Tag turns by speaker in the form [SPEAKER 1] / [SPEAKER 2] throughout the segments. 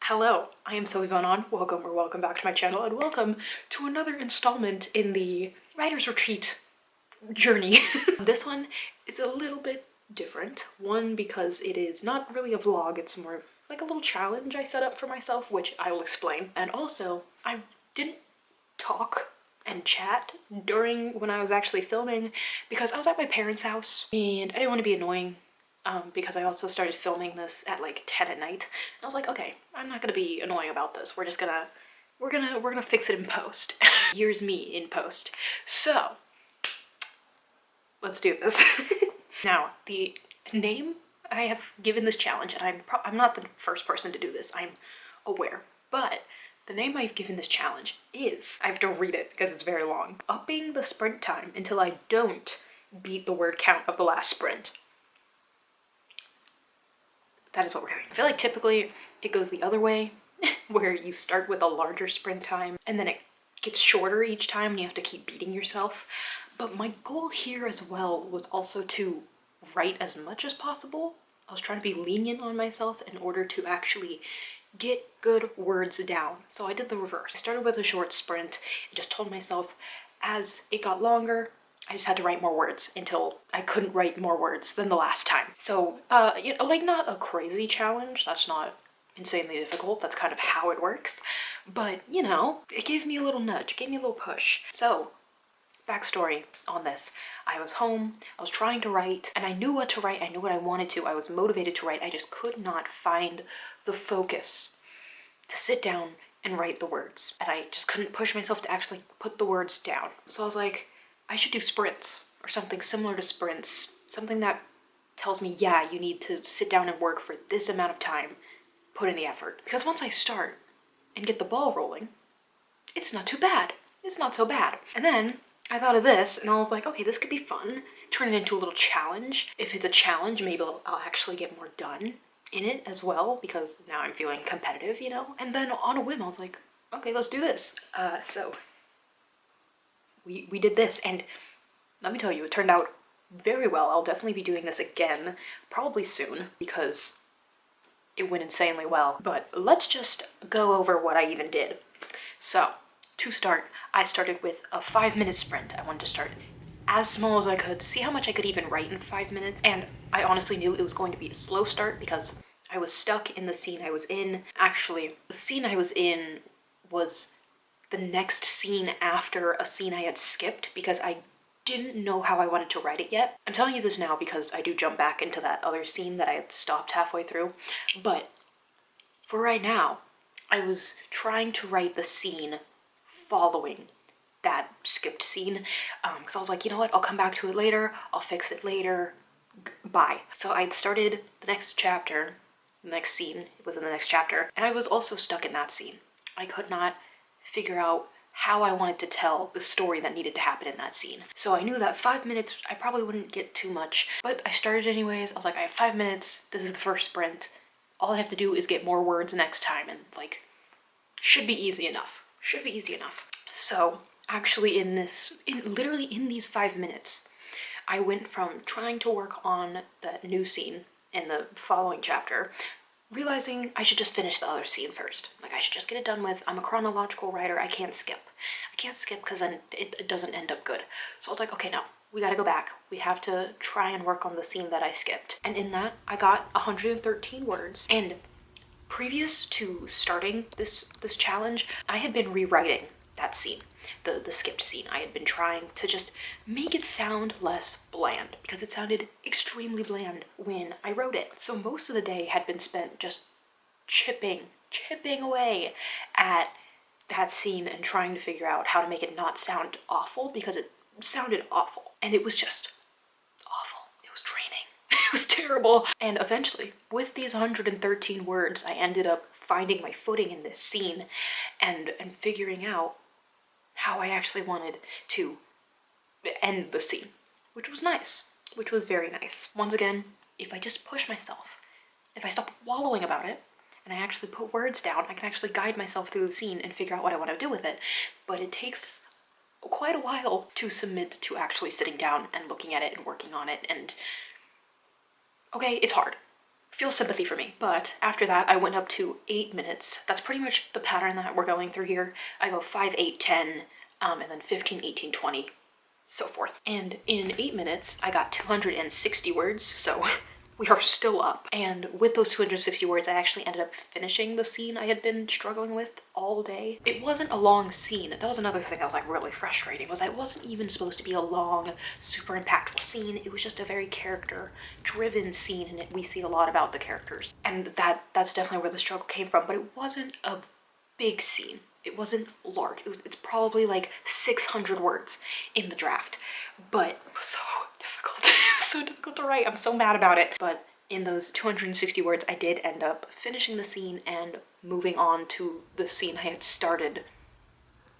[SPEAKER 1] Hello, I am Sophie. Welcome back to my channel, and welcome to another installment in the Writer's Retreat journey. This one is a little bit different. One, because it is not really a vlog, it's more like a little challenge I set up for myself, which I will explain. And also, I didn't talk and chat when I was actually filming because I was at my parents' house and I didn't want to be annoying. Because I also started filming this at like 10 at night. And I was like, okay, I'm not gonna be annoying about this. We're gonna fix it in post. Here's me in post. So let's do this. Now, the name I have given this challenge, and I'm not the first person to do this, I'm aware, but the name I've given this challenge is, I have to read it because it's very long, upping the sprint time until I don't beat the word count of the last sprint. That is what we're doing. I feel like typically it goes the other way, where you start with a larger sprint time and then it gets shorter each time and you have to keep beating yourself. But my goal here as well was also to write as much as possible. I was trying to be lenient on myself in order to actually get good words down. So I did the reverse. I started with a short sprint and just told myself as it got longer, I just had to write more words until I couldn't write more words than the last time. So, you know, like not a crazy challenge. That's not insanely difficult. That's kind of how it works. But, you know, it gave me a little nudge. It gave me a little push. So, backstory on this. I was home, I was trying to write, and I knew what to write. I knew what I wanted to. I was motivated to write. I just could not find the focus to sit down and write the words. And I just couldn't push myself to actually put the words down. So I was like, I should do sprints or something similar to sprints. Something that tells me, yeah, you need to sit down and work for this amount of time, put in the effort. Because once I start and get the ball rolling, it's not too bad. It's not so bad. And then I thought of this and I was like, okay, this could be fun. Turn it into a little challenge. If it's a challenge, maybe I'll actually get more done in it as well, because now I'm feeling competitive, you know? And then on a whim, I was like, okay, let's do this. So we did this, and let me tell you, it turned out very well. I'll definitely be doing this again, probably soon, because it went insanely well. But let's just go over what I even did. So, to start, I started with a 5-minute sprint. I wanted to start as small as I could, see how much I could even write in 5 minutes, and I honestly knew it was going to be a slow start because I was stuck in the scene I was in. Actually, the scene I was in was the next scene after a scene I had skipped because I didn't know how I wanted to write it yet. I'm telling you this now because I do jump back into that other scene that I had stopped halfway through. But for right now, I was trying to write the scene following that skipped scene because I was like, you know what, I'll come back to it later, I'll fix it later, bye. So I'd started the next chapter, the next scene was in the next chapter, and I was also stuck in that scene. I could not figure out how I wanted to tell the story that needed to happen in that scene. So I knew that 5 minutes, I probably wouldn't get too much, but I started anyways. I was like, I have 5 minutes, this is the first sprint. All I have to do is get more words next time, and like, should be easy enough. Should be easy enough. So actually literally in these 5 minutes, I went from trying to work on the new scene in the following chapter, realizing I should just finish the other scene first. Like, I should just get it done with. I'm a chronological writer. I can't skip. I can't skip because then it doesn't end up good. So I was like, okay, no, we gotta go back. We have to try and work on the scene that I skipped. And in that, I got 113 words. And previous to starting this challenge, I had been rewriting that scene, the skipped scene. I had been trying to just make it sound less bland because it sounded extremely bland when I wrote it. So most of the day had been spent just chipping away at that scene and trying to figure out how to make it not sound awful, because it sounded awful and it was just awful. It was draining. It was terrible. And eventually, with these 113 words, I ended up finding my footing in this scene and figuring out how I actually wanted to end the scene, which was nice, which was very nice. Once again, if I just push myself, if I stop wallowing about it, and I actually put words down, I can actually guide myself through the scene and figure out what I want to do with it. But it takes quite a while to submit to actually sitting down and looking at it and working on it, and okay, it's hard. feel sympathy for me. But after that, I went up to 8 minutes. That's pretty much the pattern that we're going through here. I go 5, 8, 10, and then 15, 18, 20, so forth. And in 8 minutes, I got 260 words, so we are still up. And with those 260 words, I actually ended up finishing the scene I had been struggling with all day. It wasn't a long scene. That was another thing that was like really frustrating, was that it wasn't even supposed to be a long, super impactful scene. It was just a very character-driven scene, and we see a lot about the characters. And that's definitely where the struggle came from, but it wasn't a big scene. It wasn't large. It's probably like 600 words in the draft, but it was so difficult. It was so difficult to write. I'm so mad about it. But in those 260 words, I did end up finishing the scene and moving on to the scene I had started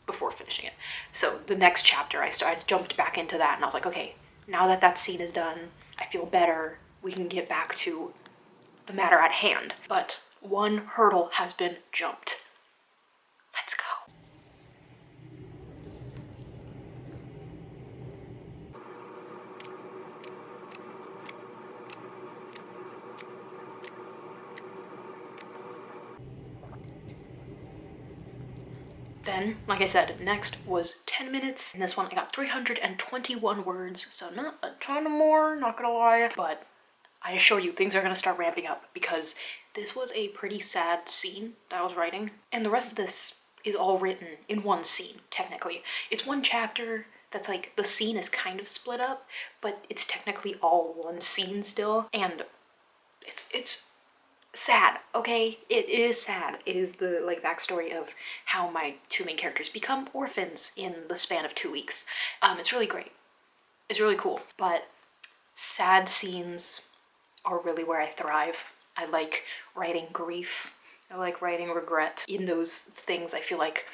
[SPEAKER 1] before finishing it. So the next chapter, I jumped back into that, and I was like, okay, now that that scene is done, I feel better. We can get back to the matter at hand. But one hurdle has been jumped. Let's go. Then, like I said, next was 10 minutes. In this one, I got 321 words, so not a ton more, not gonna lie, but I assure you, things are gonna start ramping up because this was a pretty sad scene that I was writing, and the rest of this is all written in one scene, technically. It's one chapter that's like, the scene is kind of split up, but it's technically all one scene still, and it's sad, okay? It is sad. It is the like backstory of how my two main characters become orphans in the span of 2 weeks. It's really great. It's really cool, but sad scenes are really where I thrive. I like writing grief. I like writing regret. In those things, I feel like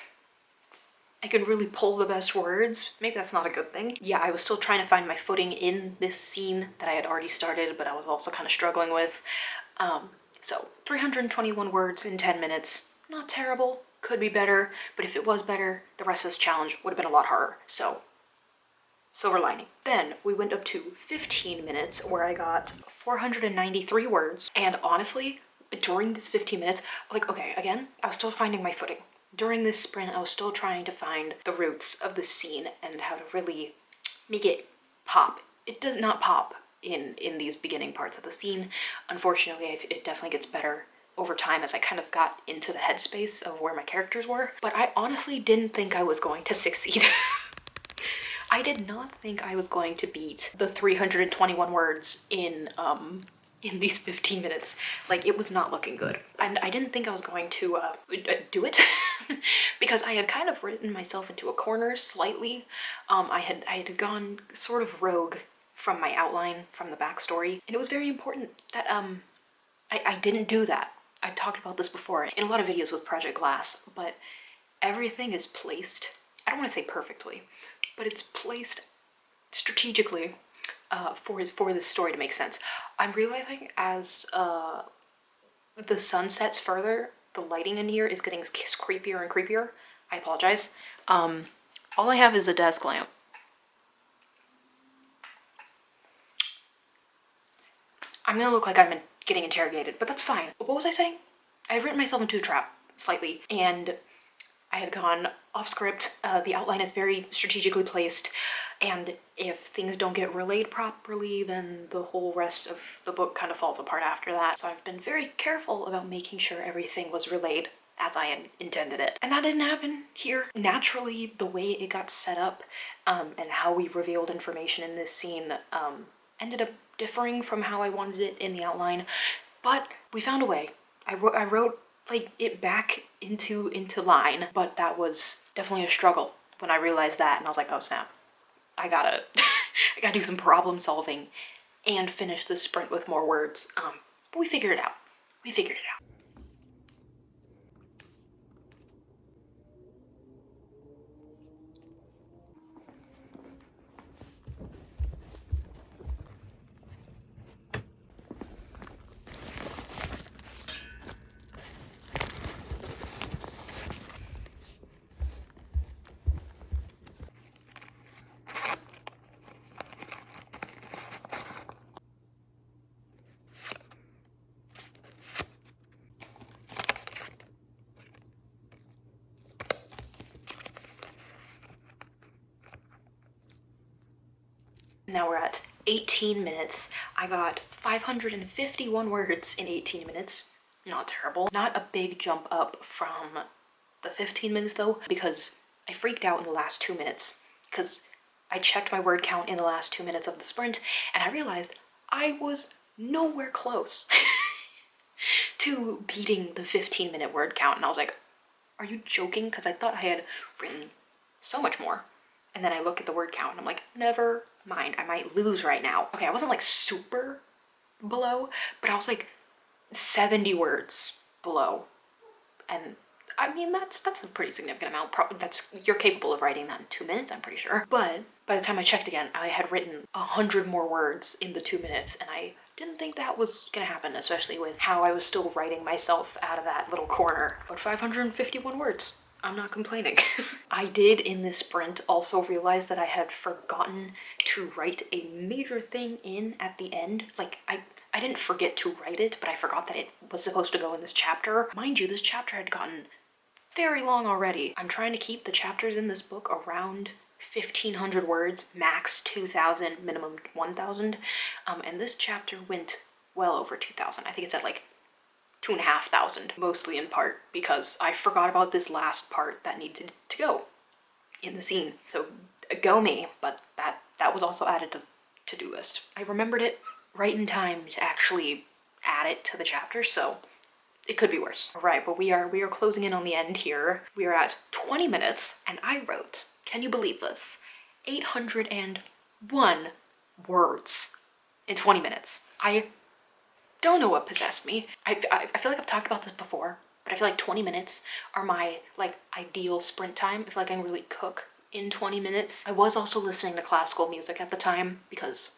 [SPEAKER 1] I can really pull the best words. Maybe that's not a good thing. Yeah, I was still trying to find my footing in this scene that I had already started, but I was also kind of struggling with. So 321 words in 10 minutes. Not terrible. Could be better, but if it was better, the rest of this challenge would have been a lot harder. So, silver lining. Then we went up to 15 minutes where I got 493 words. And honestly, during this 15 minutes, like, okay, again, I was still finding my footing. During this sprint, I was still trying to find the roots of the scene and how to really make it pop. It does not pop in these beginning parts of the scene. Unfortunately, it definitely gets better over time as I kind of got into the headspace of where my characters were. But I honestly didn't think I was going to succeed. I did not think I was going to beat the 321 words in these 15 minutes. Like, it was not looking good. And I didn't think I was going to do it because I had kind of written myself into a corner slightly. I had gone sort of rogue from my outline, from the backstory. And it was very important that I didn't do that. I talked about this before in a lot of videos with Project Glass, but everything is placed, I don't want to say perfectly, but it's placed strategically for this story to make sense. I'm realizing as the sun sets further, the lighting in here is getting creepier and creepier. I apologize. All I have is a desk lamp. I'm gonna look like I'm getting interrogated, but that's fine. What was I saying? I had written myself into a trap, slightly, and I had gone off script. The outline is very strategically placed, and if things don't get relayed properly, then the whole rest of the book kind of falls apart after that. So I've been very careful about making sure everything was relayed as I had intended it. And that didn't happen here. Naturally, the way it got set up and how we revealed information in this scene ended up differing from how I wanted it in the outline, but we found a way. I wrote like it back into line, but that was definitely a struggle when I realized that, and I was like, oh snap, I gotta I gotta do some problem solving and finish the sprint with more words. But we figured it out. We figured it out. now we're at 18 minutes. I got 551 words in 18 minutes. Not terrible. Not a big jump up from the 15 minutes though, because I freaked out in the last 2 minutes because I checked my word count in the last 2 minutes of the sprint and I realized I was nowhere close to beating the 15-minute word count. And I was like, are you joking? Because I thought I had written so much more. And then I look at the word count and I'm like, never mind, I might lose right now. Okay, I wasn't like super below, but I was like 70 words below. And I mean, that's a pretty significant amount. You're capable of writing that in 2 minutes, I'm pretty sure. But by the time I checked again, I had written 100 more words in the 2 minutes, and I didn't think that was gonna happen, especially with how I was still writing myself out of that little corner. But 551 words. I'm not complaining. I did in this sprint also realize that I had forgotten to write a major thing in at the end. Like, I didn't forget to write it, but I forgot that it was supposed to go in this chapter. Mind you, this chapter had gotten very long already. I'm trying to keep the chapters in this book around 1,500 words, max 2,000, minimum 1,000. And this chapter went well over 2,000. I think it's at like 2,500, mostly in part because I forgot about this last part that needed to go in the scene. So go me, but that was also added to to-do list. I remembered it right in time to actually add it to the chapter, so it could be worse. All right, but we are closing in on the end here. We are at 20 minutes, and I wrote, can you believe this? 801 words in 20 minutes. I don't know what possessed me. I feel like I've talked about this before, but I feel like 20 minutes are my like ideal sprint time. I feel like I can really cook in 20 minutes. I was also listening to classical music at the time because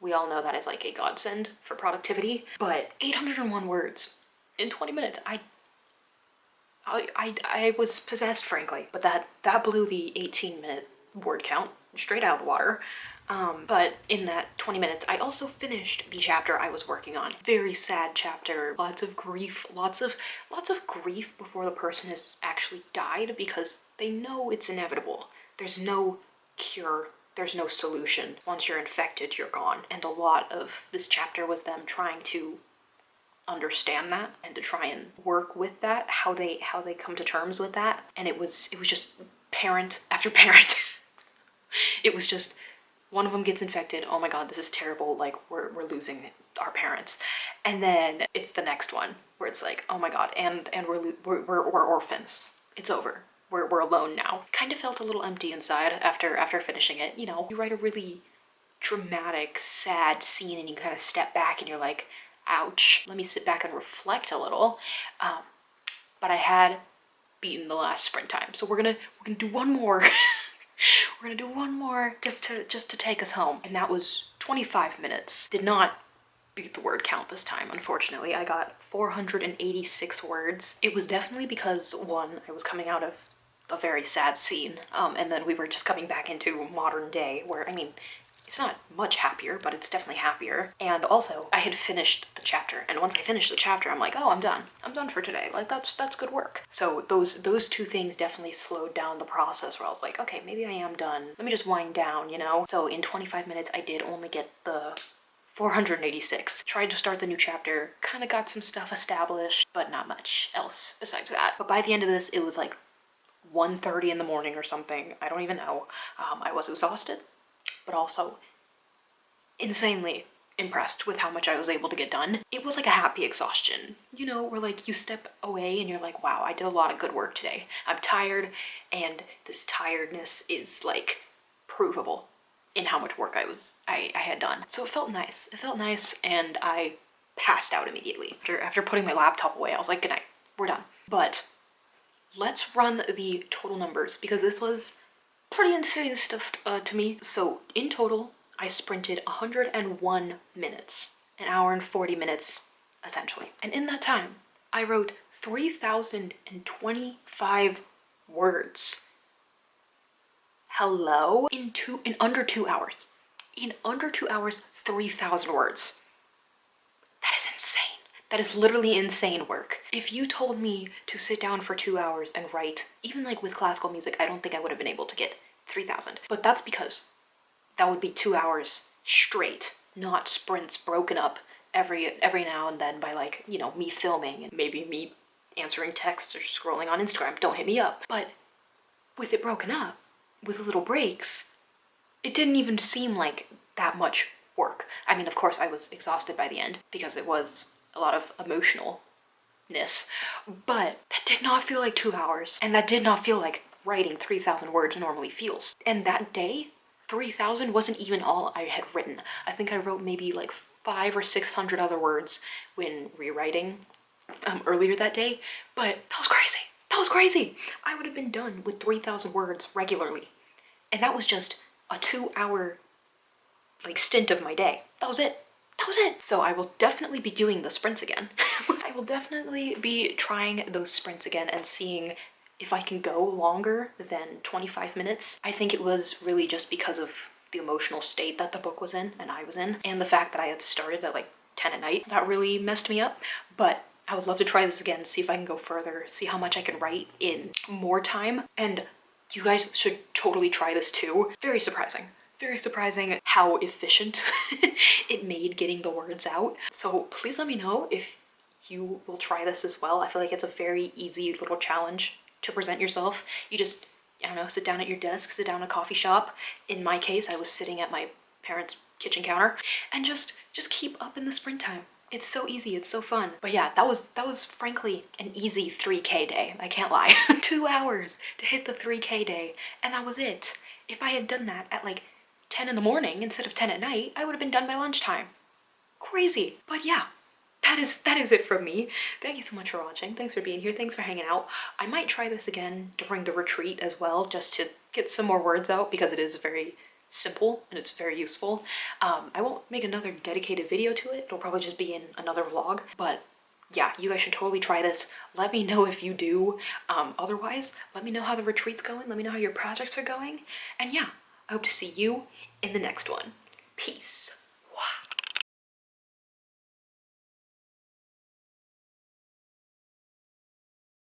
[SPEAKER 1] we all know that is like a godsend for productivity. But 801 words in 20 minutes, I was possessed, frankly. But that blew the 18-minute word count straight out of the water. But in that 20 minutes, I also finished the chapter I was working on. Very sad chapter, lots of grief, lots of grief before the person has actually died because they know it's inevitable. There's no cure, there's no solution. Once you're infected, you're gone. And a lot of this chapter was them trying to understand that and to try and work with that, how they come to terms with that. And it was just parent after parent. It was just, one of them gets infected, oh my god, this is terrible, like we're losing our parents. And then it's the next one where it's like, oh my god, and we're orphans. It's over. We're alone now. Kind of felt a little empty inside after finishing it. You know, you write a really dramatic, sad scene and you kind of step back and you're like, ouch, let me sit back and reflect a little. But I had beaten the last sprint time. So we're gonna do one more. We're gonna do one more just to take us home. And that was 25 minutes. Did not beat the word count this time, unfortunately. I got 486 words. It was definitely because, one, I was coming out of a very sad scene, and then we were just coming back into modern day where, I mean, it's not much happier, but it's definitely happier. And also, I had finished the chapter, and once I finished the chapter, I'm like, oh, I'm done. I'm done for today. Like, that's good work. So those two things definitely slowed down the process where I was like, okay, maybe I am done. Let me just wind down, you know? So in 25 minutes, I did only get the 486. Tried to start the new chapter, kind of got some stuff established, but not much else besides that. But by the end of this, it was like 1:30 in the morning or something. I don't even know. I was exhausted, but also insanely impressed with how much I was able to get done. It was like a happy exhaustion, you know, where like you step away and you're like, wow, I did a lot of good work today. I'm tired, and this tiredness is like provable in how much work I had done. So it felt nice. It felt nice, and I passed out immediately. After putting my laptop away, I was like, good night, we're done. But let's run the total numbers because this was pretty insane stuff to me. So in total, I sprinted 101 minutes, an hour and 40 minutes, essentially. And in that time, I wrote 3,025 words. Hello? In under 2 hours. In under 2 hours, 3,000 words. That is insane. That is literally insane work. If you told me to sit down for 2 hours and write, even like with classical music, I don't think I would have been able to get 3,000. But that's because that would be 2 hours straight, not sprints broken up every now and then by, like, you know, me filming and maybe me answering texts or scrolling on Instagram. Don't hit me up. But with it broken up, with little breaks, it didn't even seem like that much work. I mean, of course, I was exhausted by the end because it was a lot of emotionalness, but that did not feel like 2 hours, and that did not feel like writing 3,000 words normally feels. And that day, 3,000 wasn't even all I had written. I think I wrote maybe like 500 or 600 other words when rewriting earlier that day, but that was crazy. That was crazy. I would have been done with 3,000 words regularly. And that was just a 2-hour like stint of my day. That was it. That was it. So I will definitely be doing the sprints again. I will definitely be trying those sprints again and seeing if I can go longer than 25 minutes. I think it was really just because of the emotional state that the book was in and I was in, and the fact that I had started at like 10 at night. That really messed me up. But I would love to try this again, see if I can go further, see how much I can write in more time. And you guys should totally try this too. Very surprising. Very surprising how efficient it made getting the words out. So please let me know if you will try this as well. I feel like it's a very easy little challenge to present yourself. You just, I don't know, sit down at your desk, sit down at a coffee shop. In my case, I was sitting at my parents' kitchen counter, and just keep up in the springtime. It's so easy, it's so fun. But yeah, that was frankly an easy 3K day, I can't lie. 2 hours to hit the 3K day, and that was it. If I had done that at like 10 in the morning instead of 10 at night, I would have been done by lunchtime. Crazy. But yeah, that is it from me. Thank you so much for watching. Thanks for being here. Thanks for hanging out. I might try this again during the retreat as well, just to get some more words out, because it is very simple and it's very useful. I won't make another dedicated video to it. It'll probably just be in another vlog, but yeah, you guys should totally try this. Let me know if you do. Otherwise, let me know how the retreat's going. Let me know how your projects are going. And yeah, I hope to see you in the next one. Peace.